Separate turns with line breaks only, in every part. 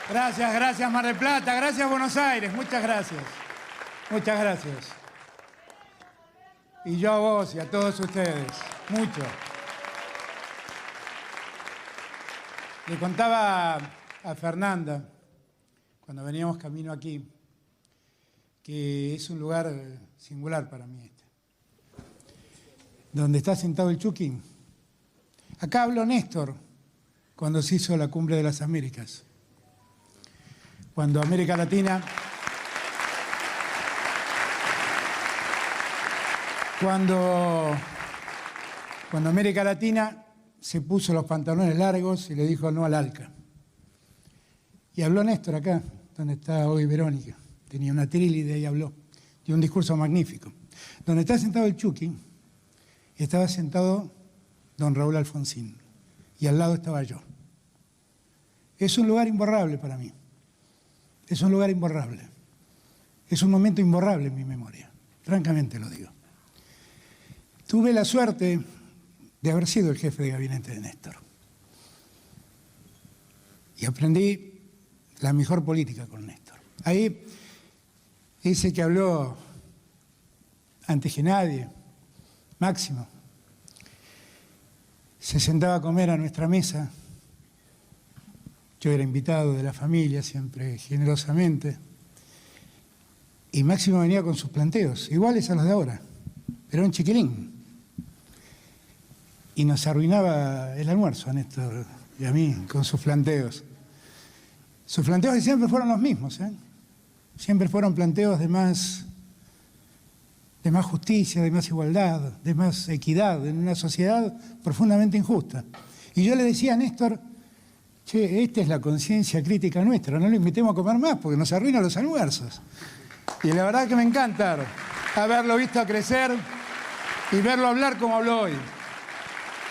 Gracias, gracias Mar del Plata, gracias Buenos Aires, muchas gracias. Muchas gracias. Y yo a vos y a todos ustedes, mucho. Le contaba a Fernanda, cuando veníamos camino aquí, que es un lugar singular para mí este. Donde está sentado el Chucky. Acá habló Néstor cuando se hizo la Cumbre de las Américas. Cuando América Latina... Cuando América Latina se puso los pantalones largos y le dijo no al ALCA. Y habló Néstor acá, donde está hoy Verónica. Tenía una trílide y habló. Dio un discurso magnífico. Donde está sentado el Chucky, estaba sentado don Raúl Alfonsín. Y al lado estaba yo. Es un lugar imborrable para mí. Es un lugar imborrable. Es un momento imborrable en mi memoria. Francamente lo digo. Tuve la suerte de haber sido el jefe de gabinete de Néstor. Y aprendí la mejor política con Néstor. Ahí, ese que habló antes que nadie, Máximo, se sentaba a comer a nuestra mesa. Yo era invitado de la familia, siempre generosamente. Y Máximo venía con sus planteos, iguales a los de ahora, pero un chiquilín. Y nos arruinaba el almuerzo a Néstor y a mí con sus planteos. Sus planteos que siempre fueron los mismos, ¿eh? Siempre fueron planteos de más justicia, de más igualdad, de más equidad en una sociedad profundamente injusta. Y yo le decía a Néstor, che, esta es la conciencia crítica nuestra, no lo invitemos a comer más porque nos arruinan los almuerzos. Y la verdad que me encanta haberlo visto crecer y verlo hablar como habló hoy.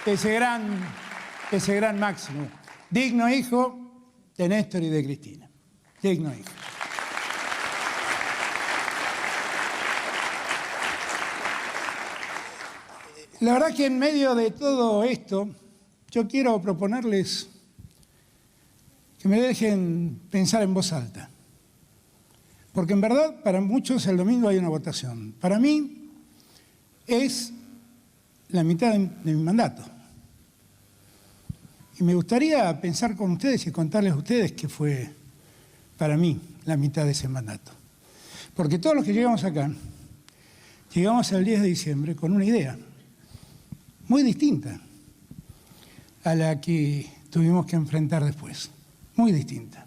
Ese gran Máximo. Digno hijo de Néstor y de Cristina. Digno hijo. La verdad que en medio de todo esto, yo quiero proponerles que me dejen pensar en voz alta. Porque en verdad, para muchos el domingo hay una votación. Para mí es la mitad de mi mandato. Y me gustaría pensar con ustedes y contarles a ustedes qué fue para mí la mitad de ese mandato. Porque todos los que llegamos acá, llegamos el 10 de diciembre con una idea muy distinta a la que tuvimos que enfrentar después. Muy distinta.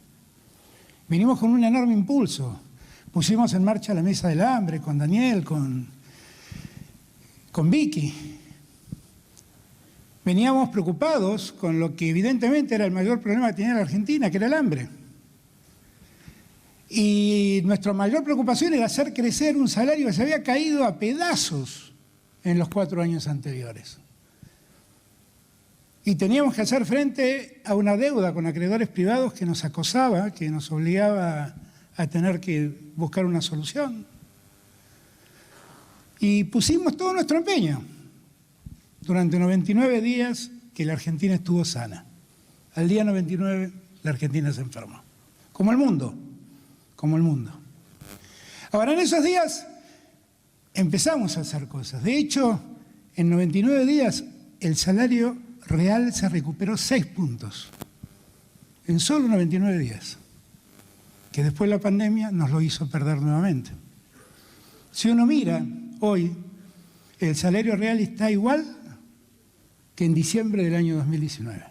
Vinimos con un enorme impulso. Pusimos en marcha la Mesa del Hambre con Daniel, con Vicky. Veníamos preocupados con lo que evidentemente era el mayor problema que tenía la Argentina, que era el hambre. Y nuestra mayor preocupación era hacer crecer un salario que se había caído a pedazos en los 4 años anteriores. Y teníamos que hacer frente a una deuda con acreedores privados que nos acosaba, que nos obligaba a tener que buscar una solución. Y pusimos todo nuestro empeño. Durante 99 días que la Argentina estuvo sana. Al día 99 la Argentina se enfermó. Como el mundo, como el mundo. Ahora en esos días empezamos a hacer cosas. De hecho, en 99 días el salario real se recuperó 6 puntos. En solo 99 días. Que después la pandemia nos lo hizo perder nuevamente. Si uno mira hoy, el salario real está igual que en diciembre del año 2019.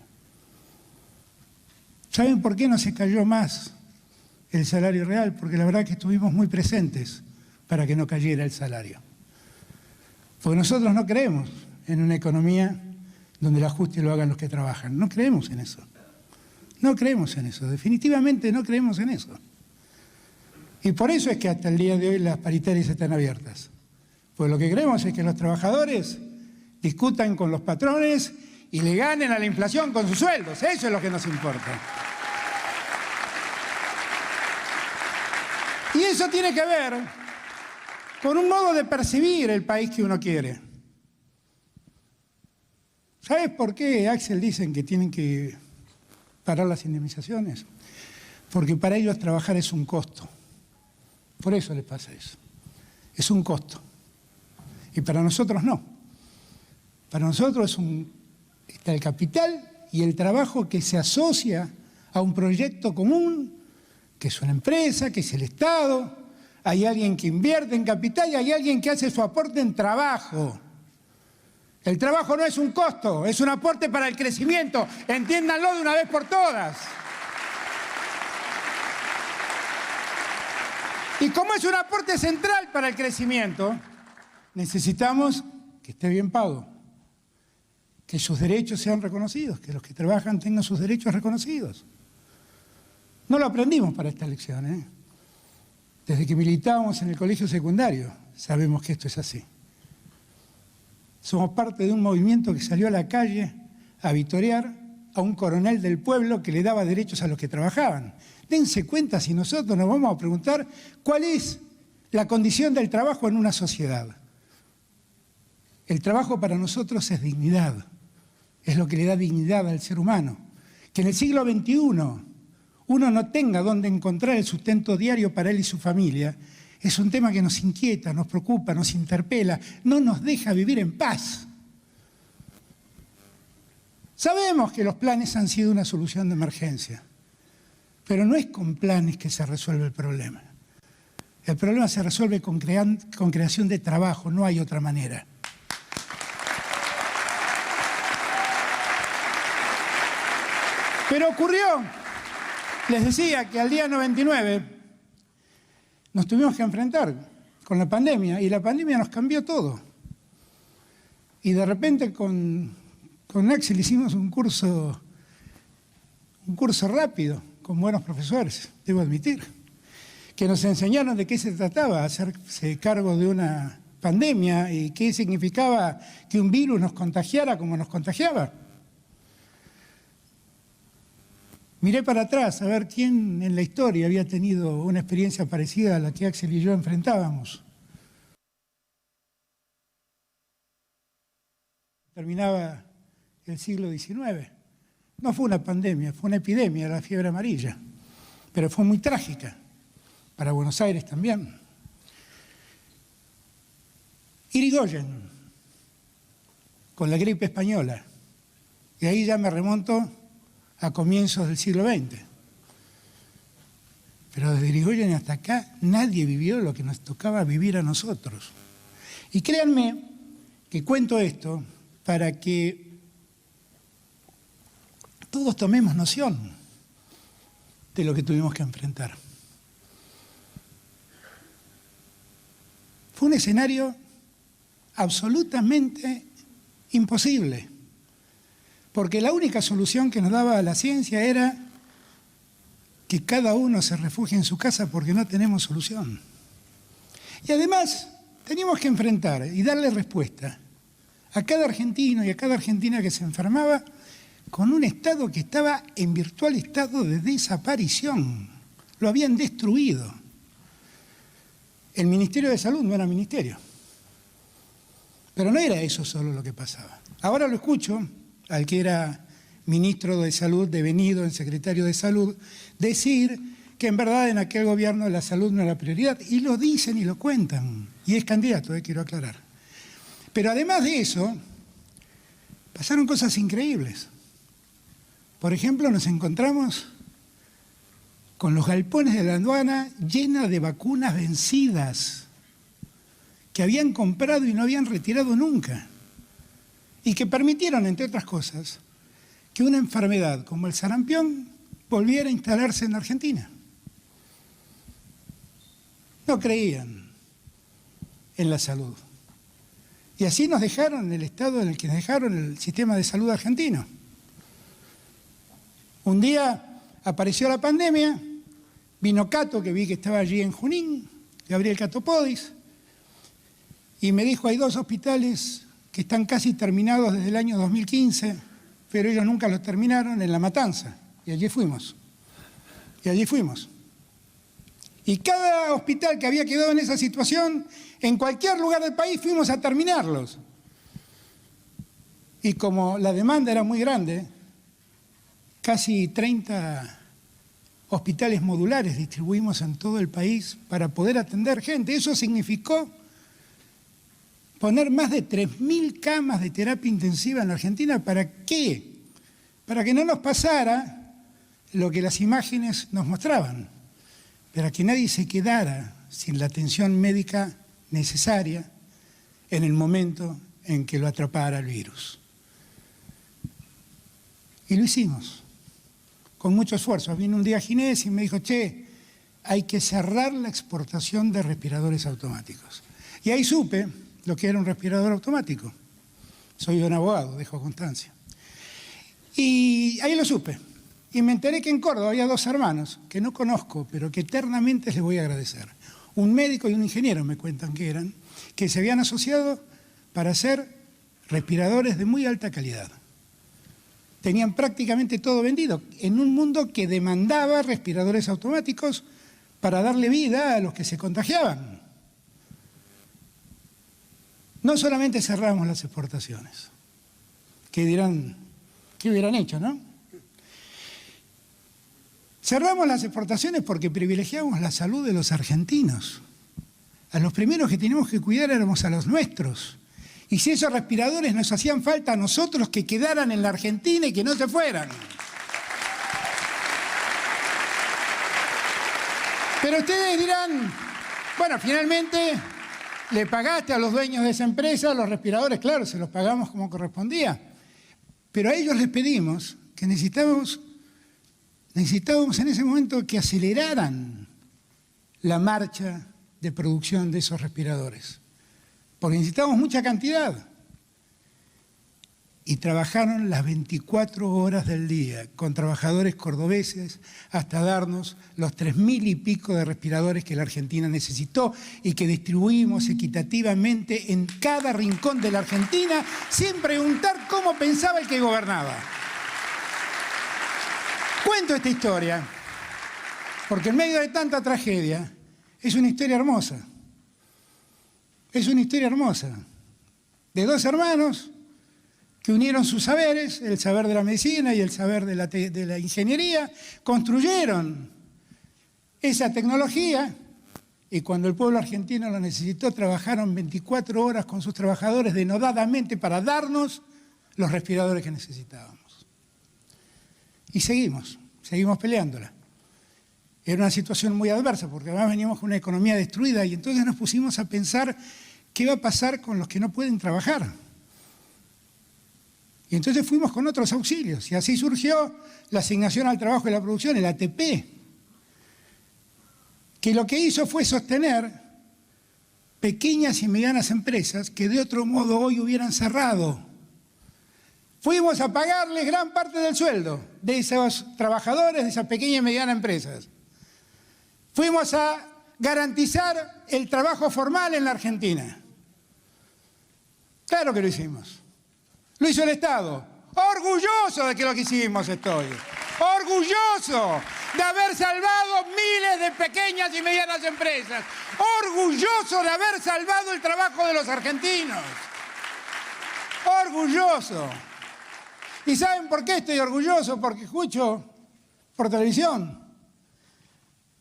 ¿Saben por qué no se cayó más el salario real? Porque la verdad que estuvimos muy presentes para que no cayera el salario. Porque nosotros no creemos en una economía donde el ajuste lo hagan los que trabajan. No creemos en eso. No creemos en eso. Definitivamente no creemos en eso. Y por eso es que hasta el día de hoy las paritarias están abiertas. Pues lo que creemos es que los trabajadores discutan con los patrones y le ganen a la inflación con sus sueldos. Eso es lo que nos importa. Y eso tiene que ver con un modo de percibir el país que uno quiere. ¿Sabes por qué, Axel, dicen que tienen que parar las indemnizaciones? porque para ellos trabajar es un costo. Por eso les pasa eso. Es un costo. Y para nosotros no. Para nosotros está el capital y el trabajo que se asocia a un proyecto común, que es una empresa, que es el Estado. Hay alguien que invierte en capital y hay alguien que hace su aporte en trabajo. El trabajo no es un costo, es un aporte para el crecimiento. Entiéndanlo de una vez por todas. Y como es un aporte central para el crecimiento, necesitamos que esté bien pago, que sus derechos sean reconocidos, que los que trabajan tengan sus derechos reconocidos. No lo aprendimos para esta elección, ¿eh? Desde que militábamos en el colegio secundario sabemos que esto es así. Somos parte de un movimiento que salió a la calle a vitorear a un coronel del pueblo que le daba derechos a los que trabajaban. Dense cuenta si nosotros nos vamos a preguntar cuál es la condición del trabajo en una sociedad. El trabajo para nosotros es dignidad, es lo que le da dignidad al ser humano. Que en el siglo XXI uno no tenga dónde encontrar el sustento diario para él y su familia, es un tema que nos inquieta, nos preocupa, nos interpela, no nos deja vivir en paz. Sabemos que los planes han sido una solución de emergencia, pero no es con planes que se resuelve el problema. El problema se resuelve con creación de trabajo, no hay otra manera. Pero ocurrió, les decía que al día 99 nos tuvimos que enfrentar con la pandemia y la pandemia nos cambió todo. Y de repente con Axel hicimos un curso rápido, con buenos profesores, debo admitir, que nos enseñaron de qué se trataba hacerse cargo de una pandemia y qué significaba que un virus nos contagiara como nos contagiaba. Miré para atrás a ver quién en la historia había tenido una experiencia parecida a la que Axel y yo enfrentábamos. Terminaba el siglo XIX. No fue una pandemia, fue una epidemia, la fiebre amarilla, pero fue muy trágica, para Buenos Aires también. Irigoyen, con la gripe española, y ahí ya me remonto a comienzos del siglo XX. Pero desde Irigoyen hasta acá nadie vivió lo que nos tocaba vivir a nosotros. Y créanme que cuento esto para que todos tomemos noción de lo que tuvimos que enfrentar. Fue un escenario absolutamente imposible, porque la única solución que nos daba la ciencia era que cada uno se refugie en su casa porque no tenemos solución. Y además teníamos que enfrentar y darle respuesta a cada argentino y a cada argentina que se enfermaba con un Estado que estaba en virtual estado de desaparición. Lo habían destruido. El Ministerio de Salud no era ministerio. Pero no era eso solo lo que pasaba. Ahora lo escucho al que era ministro de Salud, devenido en secretario de Salud, decir que en verdad en aquel gobierno la salud no era prioridad. Y lo dicen y lo cuentan. Y es candidato, quiero aclarar. Pero además de eso, pasaron cosas increíbles. Por ejemplo, nos encontramos con los galpones de la aduana llenos de vacunas vencidas que habían comprado y no habían retirado nunca y que permitieron, entre otras cosas, que una enfermedad como el sarampión volviera a instalarse en Argentina. No creían en la salud. Y así nos dejaron en el estado en el que nos dejaron el sistema de salud argentino. Un día apareció la pandemia, vino Cato, que vi que estaba allí en Junín, Gabriel Catopodis, y me dijo, hay 2 hospitales que están casi terminados desde el año 2015, pero ellos nunca los terminaron, en La Matanza. Y allí fuimos. Y cada hospital que había quedado en esa situación, en cualquier lugar del país fuimos a terminarlos. Y como la demanda era muy grande, casi 30 hospitales modulares distribuimos en todo el país para poder atender gente. Eso significó poner más de 3.000 camas de terapia intensiva en la Argentina. ¿Para qué? Para que no nos pasara lo que las imágenes nos mostraban, para que nadie se quedara sin la atención médica necesaria en el momento en que lo atrapara el virus. Y lo hicimos, con mucho esfuerzo. Vino un día Ginés y me dijo, che, hay que cerrar la exportación de respiradores automáticos. Y ahí supe lo que era un respirador automático. Soy un abogado, dejo constancia. Y ahí lo supe. Y me enteré que en Córdoba había 2 hermanos, que no conozco, pero que eternamente les voy a agradecer. Un médico y un ingeniero me cuentan que eran, que se habían asociado para hacer respiradores de muy alta calidad. Tenían prácticamente todo vendido, en un mundo que demandaba respiradores automáticos para darle vida a los que se contagiaban. No solamente cerramos las exportaciones, que dirán, ¿qué hubieran hecho, no? Cerramos las exportaciones porque privilegiamos la salud de los argentinos. A los primeros que teníamos que cuidar éramos a los nuestros. Y si esos respiradores nos hacían falta a nosotros, que quedaran en la Argentina y que no se fueran. Pero ustedes dirán, bueno, finalmente le pagaste a los dueños de esa empresa los respiradores, claro, se los pagamos como correspondía. Pero a ellos les pedimos que necesitábamos en ese momento que aceleraran la marcha de producción de esos respiradores, porque necesitábamos mucha cantidad. Y trabajaron las 24 horas del día con trabajadores cordobeses hasta darnos los 3.000 y pico de respiradores que la Argentina necesitó y que distribuimos equitativamente en cada rincón de la Argentina sin preguntar cómo pensaba el que gobernaba. Cuento esta historia porque en medio de tanta tragedia es una historia hermosa. Es una historia hermosa de 2 hermanos que unieron sus saberes, el saber de la medicina y el saber de la ingeniería, construyeron esa tecnología y cuando el pueblo argentino lo necesitó, trabajaron 24 horas con sus trabajadores denodadamente para darnos los respiradores que necesitábamos. Y seguimos peleándola. Era una situación muy adversa porque además veníamos con una economía destruida y entonces nos pusimos a pensar qué va a pasar con los que no pueden trabajar. Y entonces fuimos con otros auxilios y así surgió la asignación al trabajo y la producción, el ATP, que lo que hizo fue sostener pequeñas y medianas empresas que de otro modo hoy hubieran cerrado. Fuimos a pagarles gran parte del sueldo de esos trabajadores, de esas pequeñas y medianas empresas. Fuimos a garantizar el trabajo formal en la Argentina. Claro que lo hicimos. Lo hizo el Estado. Orgulloso de que lo que hicimos estoy. Orgulloso de haber salvado miles de pequeñas y medianas empresas. Orgulloso de haber salvado el trabajo de los argentinos. Orgulloso. ¿Y saben por qué estoy orgulloso? Porque escucho por televisión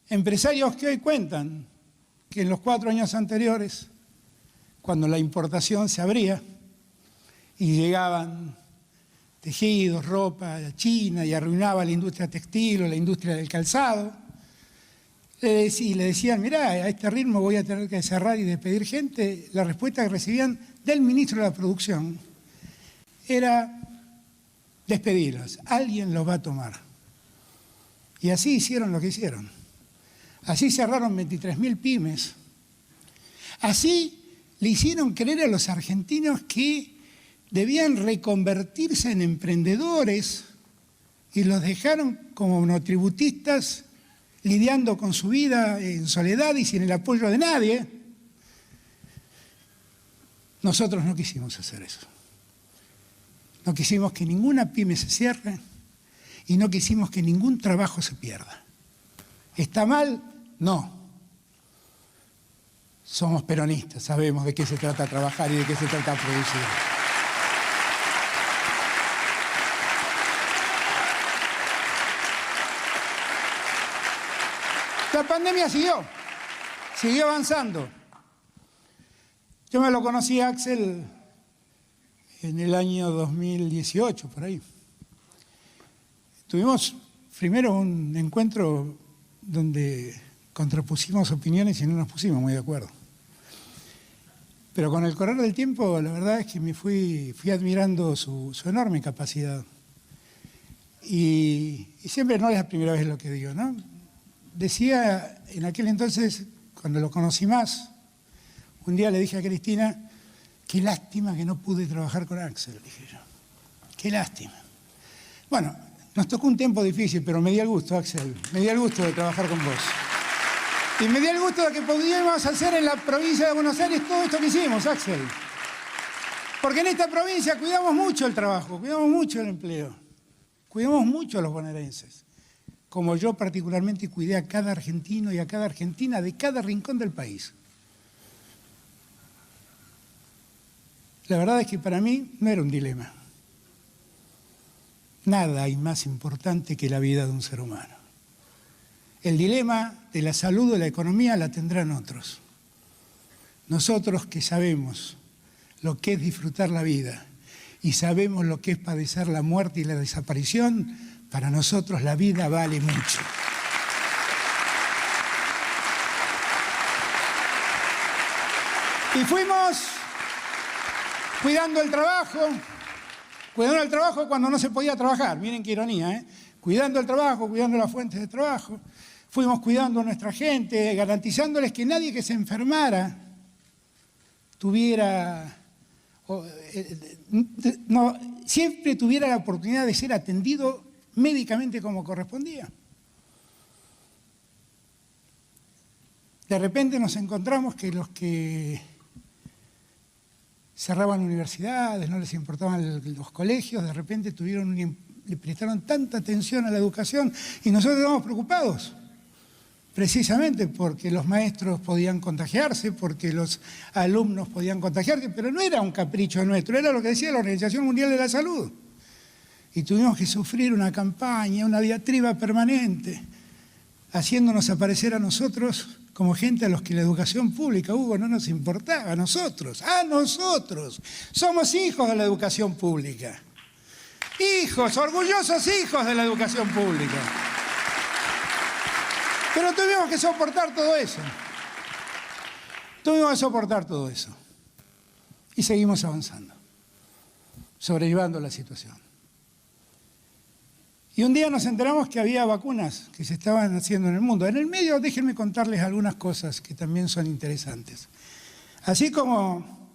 empresarios que hoy cuentan que en los 4 años anteriores, cuando la importación se abría y llegaban tejidos, ropa a China y arruinaba la industria textil o la industria del calzado, le decían, mirá, a este ritmo voy a tener que cerrar y despedir gente, la respuesta que recibían del ministro de la Producción era despedirlos, alguien los va a tomar. Y así hicieron lo que hicieron. Así cerraron 23.000 pymes. Así le hicieron creer a los argentinos que debían reconvertirse en emprendedores y los dejaron como monotributistas lidiando con su vida en soledad y sin el apoyo de nadie. Nosotros no quisimos hacer eso. No quisimos que ninguna pyme se cierre y no quisimos que ningún trabajo se pierda. ¿Está mal? No. Somos peronistas, sabemos de qué se trata trabajar y de qué se trata producir. La pandemia siguió avanzando. Yo me lo conocí a Axel en el año 2018, por ahí. Tuvimos primero un encuentro donde contrapusimos opiniones y no nos pusimos muy de acuerdo. Pero con el correr del tiempo, la verdad es que me fui admirando su enorme capacidad. Y siempre no es la primera vez lo que digo, ¿no? Decía en aquel entonces, cuando lo conocí más, un día le dije a Cristina, qué lástima que no pude trabajar con Axel, dije yo. Qué lástima. Bueno, nos tocó un tiempo difícil, pero me dio el gusto, Axel, me dio el gusto de trabajar con vos. Y me dio el gusto de que pudiéramos hacer en la provincia de Buenos Aires todo esto que hicimos, Axel. Porque en esta provincia cuidamos mucho el trabajo, cuidamos mucho el empleo, cuidamos mucho a los bonaerenses. Como yo particularmente cuidé a cada argentino y a cada argentina de cada rincón del país. La verdad es que para mí no era un dilema. Nada hay más importante que la vida de un ser humano. El dilema de la salud o la economía la tendrán otros. Nosotros que sabemos lo que es disfrutar la vida y sabemos lo que es padecer la muerte y la desaparición, para nosotros la vida vale mucho. Y fuimos cuidando el trabajo cuando no se podía trabajar, miren qué ironía, ¿eh? Cuidando el trabajo, cuidando las fuentes de trabajo, fuimos cuidando a nuestra gente, garantizándoles que nadie que se enfermara siempre tuviera la oportunidad de ser atendido médicamente como correspondía. De repente nos encontramos que los que cerraban universidades, no les importaban los colegios, de repente le prestaron tanta atención a la educación y nosotros estábamos preocupados, precisamente porque los maestros podían contagiarse, porque los alumnos podían contagiarse, pero no era un capricho nuestro, era lo que decía la Organización Mundial de la Salud. Y tuvimos que sufrir una campaña, una diatriba permanente, haciéndonos aparecer a nosotros como gente a los que la educación pública, Hugo, no nos importaba, a nosotros, somos hijos de la educación pública, hijos, orgullosos hijos de la educación pública. Pero tuvimos que soportar todo eso, y seguimos avanzando, sobrellevando la situación. Y un día nos enteramos que había vacunas que se estaban haciendo en el mundo. En el medio, déjenme contarles algunas cosas que también son interesantes. Así como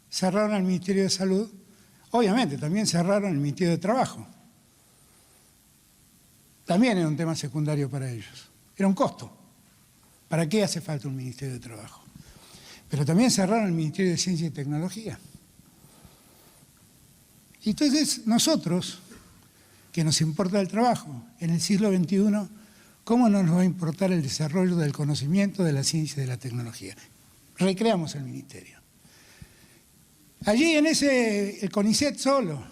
cerraron el Ministerio de Salud, obviamente también cerraron el Ministerio de Trabajo. También era un tema secundario para ellos. Era un costo. ¿Para qué hace falta un Ministerio de Trabajo? Pero también cerraron el Ministerio de Ciencia y Tecnología. Y entonces nosotros, que nos importa el trabajo en el siglo XXI, ¿cómo no nos va a importar el desarrollo del conocimiento, de la ciencia y de la tecnología? Recreamos el ministerio. Allí el CONICET solo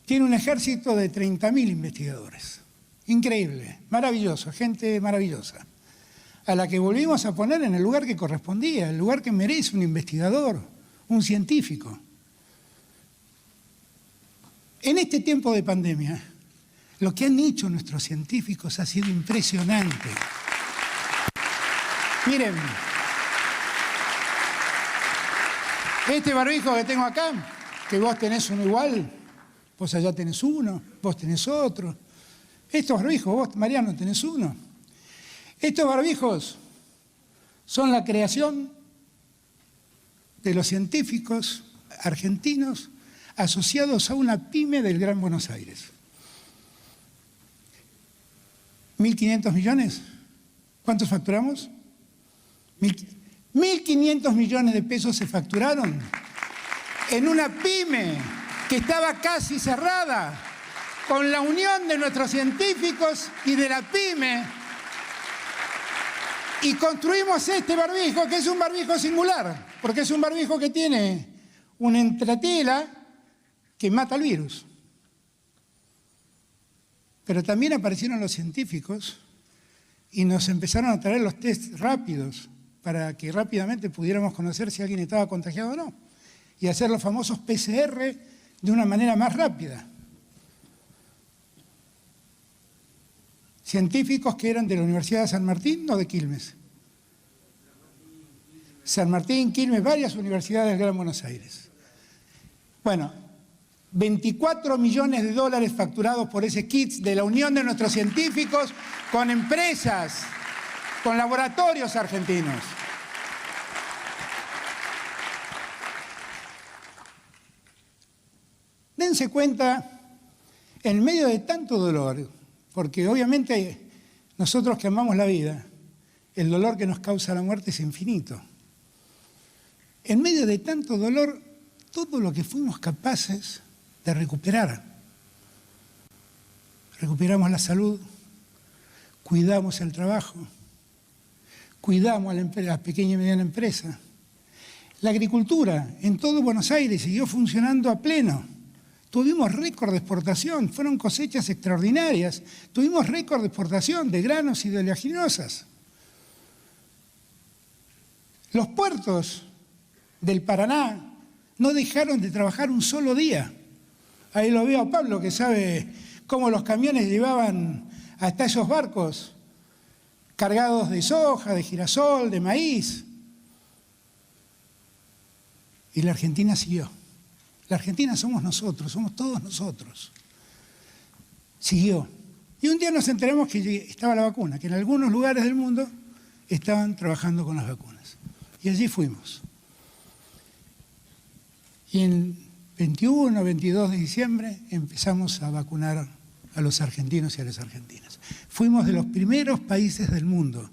tiene un ejército de 30.000 investigadores. Increíble, maravilloso, gente maravillosa, a la que volvimos a poner en el lugar que correspondía, el lugar que merece un investigador, un científico. En este tiempo de pandemia, lo que han hecho nuestros científicos ha sido impresionante. Miren, este barbijo que tengo acá, que vos tenés uno igual, vos allá tenés uno, vos tenés otro. Estos barbijos, vos, Mariano, tenés uno. Estos barbijos son la creación de los científicos argentinos asociados a una pyme del Gran Buenos Aires. 1.500 millones. ¿Cuántos facturamos? 1.500 millones de pesos se facturaron en una pyme que estaba casi cerrada, con la unión de nuestros científicos y de la pyme. Y construimos este barbijo, que es un barbijo singular, porque es un barbijo que tiene una entretela que mata el virus. Pero también aparecieron los científicos y nos empezaron a traer los test rápidos para que rápidamente pudiéramos conocer si alguien estaba contagiado o no y hacer los famosos PCR de una manera más rápida. Científicos que eran de la Universidad de San Martín o de Quilmes. San Martín, Quilmes, varias universidades del Gran Buenos Aires. Bueno, 24 millones de dólares facturados por ese kit de la unión de nuestros científicos con empresas, con laboratorios argentinos. Dense cuenta, en medio de tanto dolor, porque obviamente nosotros que amamos la vida, el dolor que nos causa la muerte es infinito. En medio de tanto dolor, todo lo que fuimos capaces de recuperar. Recuperamos la salud, cuidamos el trabajo, cuidamos a la pequeña y mediana empresa. La agricultura en todo Buenos Aires siguió funcionando a pleno. Tuvimos récord de exportación, fueron cosechas extraordinarias. Tuvimos récord de exportación de granos y de oleaginosas. Los puertos del Paraná no dejaron de trabajar un solo día. Ahí lo veo a Pablo, que sabe cómo los camiones llevaban hasta esos barcos cargados de soja, de girasol, de maíz. Y la Argentina siguió. La Argentina somos nosotros, somos todos nosotros. Siguió. Y un día nos enteramos que estaba la vacuna, que en algunos lugares del mundo estaban trabajando con las vacunas. Y allí fuimos. Y en 21, 22 de diciembre empezamos a vacunar a los argentinos y a las argentinas. Fuimos de los primeros países del mundo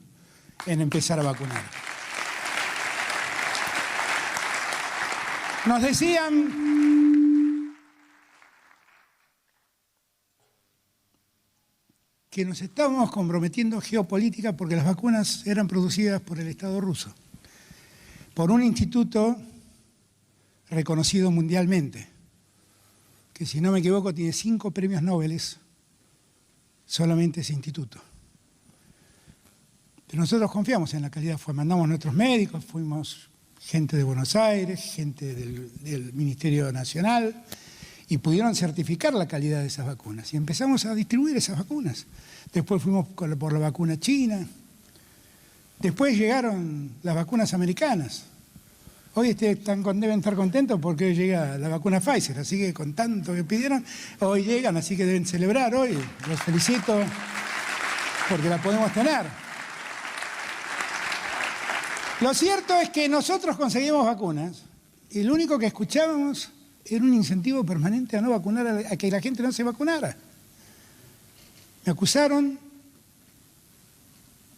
en empezar a vacunar. Nos decían que nos estábamos comprometiendo geopolítica porque las vacunas eran producidas por el Estado ruso, por un instituto reconocido mundialmente, que si no me equivoco tiene 5 premios Nobel, solamente ese instituto. Pero nosotros confiamos en la calidad, mandamos nuestros médicos, fuimos gente de Buenos Aires, gente del Ministerio Nacional, y pudieron certificar la calidad de esas vacunas. Y empezamos a distribuir esas vacunas. Después fuimos por la vacuna china, después llegaron las vacunas americanas. Hoy deben estar contentos porque hoy llega la vacuna Pfizer, así que con tanto que pidieron, hoy llegan, así que deben celebrar hoy. Los felicito porque la podemos tener. Lo cierto es que nosotros conseguimos vacunas y lo único que escuchábamos era un incentivo permanente a no vacunar, a que la gente no se vacunara. Me acusaron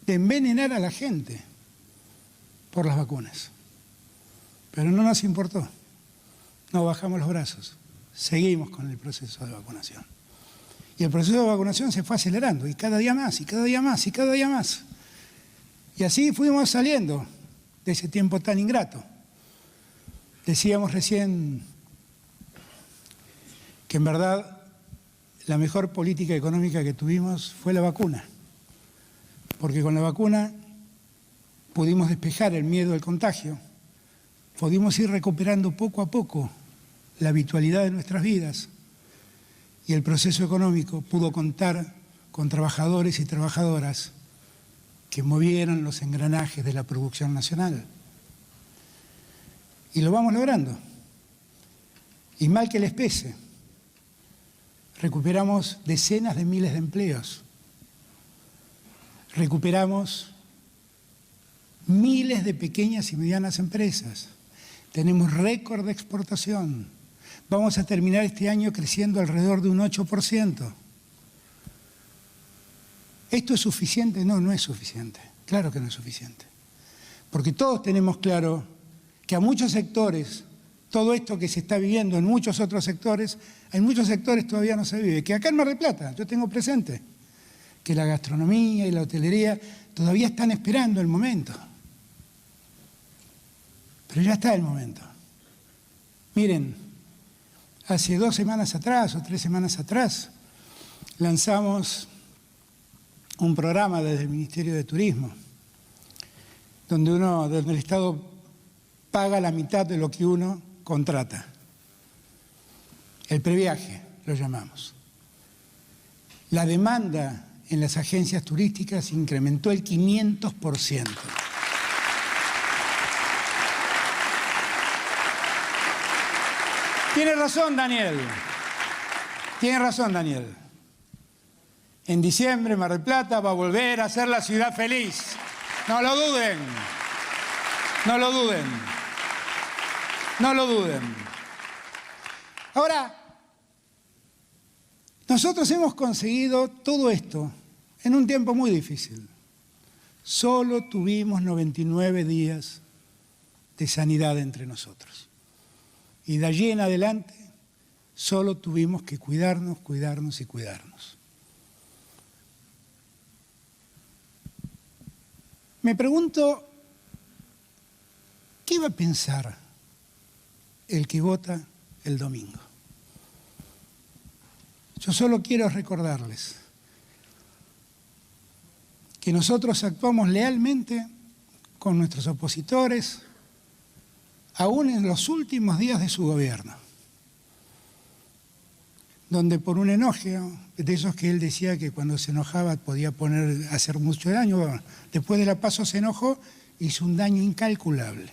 de envenenar a la gente por las vacunas. Pero no nos importó, no bajamos los brazos, seguimos con el proceso de vacunación. Y el proceso de vacunación se fue acelerando, y cada día más, y cada día más, y cada día más. Y así fuimos saliendo de ese tiempo tan ingrato. Decíamos recién que en verdad la mejor política económica que tuvimos fue la vacuna, porque con la vacuna pudimos despejar el miedo al contagio, pudimos ir recuperando poco a poco la habitualidad de nuestras vidas y el proceso económico pudo contar con trabajadores y trabajadoras que movieran los engranajes de la producción nacional. Y lo vamos logrando. Y mal que les pese, recuperamos decenas de miles de empleos, recuperamos miles de pequeñas y medianas empresas. Tenemos récord de exportación. Vamos a terminar este año creciendo alrededor de un 8%. ¿Esto es suficiente? No, no es suficiente. Claro que no es suficiente. Porque todos tenemos claro que a muchos sectores, todo esto que se está viviendo en muchos otros sectores, en muchos sectores todavía no se vive. Que acá en Mar del Plata, yo tengo presente, que la gastronomía y la hotelería todavía están esperando el momento. Pero ya está el momento. Miren, hace 2 semanas atrás o 3 semanas atrás lanzamos un programa desde el Ministerio de Turismo, donde el Estado paga la mitad de lo que uno contrata. El previaje, lo llamamos. La demanda en las agencias turísticas incrementó el 500%. Tiene razón, Daniel. Tiene razón, Daniel. En diciembre, Mar del Plata va a volver a ser la ciudad feliz. No lo duden. No lo duden. No lo duden. Ahora, nosotros hemos conseguido todo esto en un tiempo muy difícil. Solo tuvimos 99 días de sanidad entre nosotros. Y de allí en adelante, solo tuvimos que cuidarnos, cuidarnos y cuidarnos. Me pregunto, ¿qué va a pensar el que vota el domingo? Yo solo quiero recordarles que nosotros actuamos lealmente con nuestros opositores, aún en los últimos días de su gobierno, donde por un enojo, de esos que él decía que cuando se enojaba podía hacer mucho daño, después de la PASO se enojó, hizo un daño incalculable.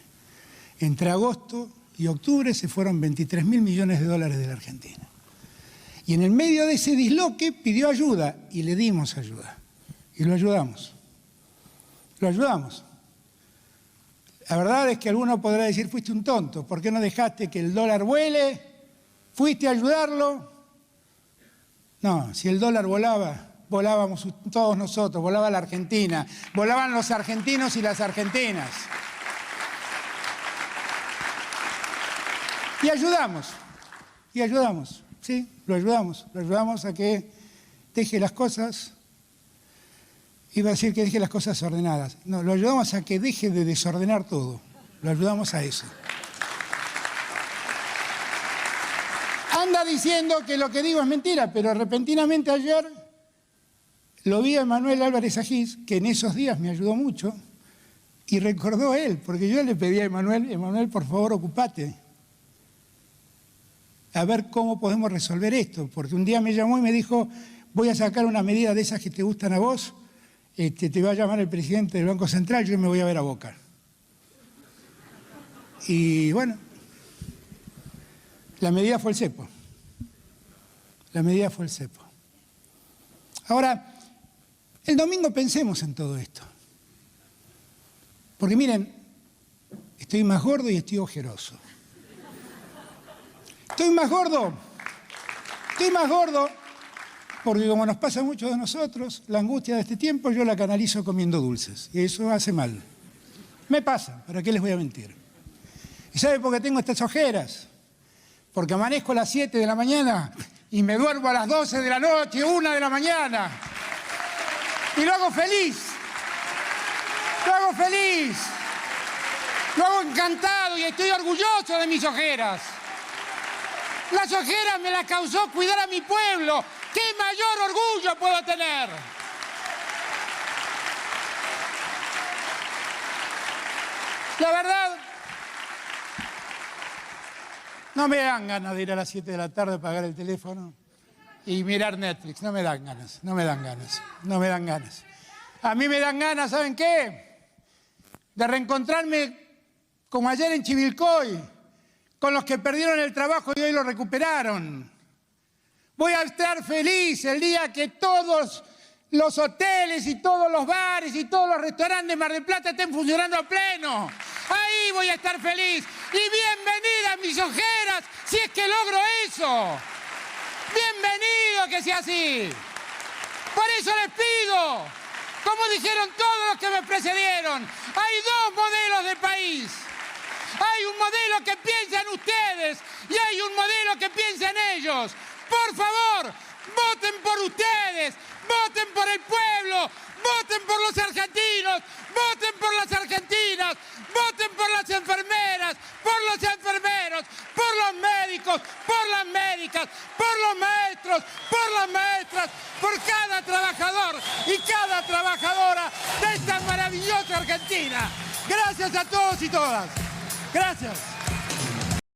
Entre agosto y octubre se fueron 23.000 millones de dólares de la Argentina. Y en el medio de ese disloque pidió ayuda y le dimos ayuda. Y lo ayudamos. Lo ayudamos. La verdad es que alguno podrá decir, fuiste un tonto, ¿por qué no dejaste que el dólar vuele? ¿Fuiste a ayudarlo? No, si el dólar volaba, volábamos todos nosotros, volaba la Argentina, volaban los argentinos y las argentinas. Y ayudamos, sí, lo ayudamos a que deje las cosas, iba a decir que deje las cosas ordenadas, no, lo ayudamos a que deje de desordenar todo, lo ayudamos a eso. Anda diciendo que lo que digo es mentira, pero repentinamente ayer lo vi a Emanuel Álvarez Agis, que en esos días me ayudó mucho, y recordó él, porque yo le pedí a Emanuel, por favor, ocupate, a ver cómo podemos resolver esto, porque un día me llamó y me dijo, voy a sacar una medida de esas que te gustan a vos, te va a llamar el presidente del Banco Central, yo me voy a ver a Boca. Y bueno, la medida fue el cepo. La medida fue el cepo. Ahora, el domingo pensemos en todo esto. Porque miren, estoy más gordo y estoy ojeroso. Estoy más gordo porque como nos pasa a muchos de nosotros, la angustia de este tiempo yo la canalizo comiendo dulces. Y eso hace mal. Me pasa, ¿para qué les voy a mentir? ¿Y sabe por qué tengo estas ojeras? Porque amanezco a las 7 de la mañana y me duermo a las 12 de la noche, 1 de la mañana. Y lo hago feliz. Lo hago feliz. Lo hago encantado y estoy orgulloso de mis ojeras. Las ojeras me las causó cuidar a mi pueblo. ¿Qué mayor orgullo puedo tener? La verdad, no me dan ganas de ir a las 7 de la tarde a apagar el teléfono y mirar Netflix. No me dan ganas. A mí me dan ganas, ¿saben qué? De reencontrarme como ayer en Chivilcoy, con los que perdieron el trabajo y hoy lo recuperaron. Voy a estar feliz el día que todos los hoteles y todos los bares y todos los restaurantes de Mar del Plata estén funcionando a pleno. Ahí voy a estar feliz. Y bienvenida mis ojeras, si es que logro eso. Bienvenido que sea así. Por eso les pido, como dijeron todos los que me precedieron, hay dos modelos de país. Hay un modelo que piensa en ustedes y hay un modelo que piensa en ellos. Por favor, voten por ustedes, voten por el pueblo, voten por los argentinos, voten por las argentinas, voten por las enfermeras, por los enfermeros, por los médicos, por las médicas, por los maestros, por las maestras, por cada trabajador y cada Argentina. Gracias a todos y todas. Gracias.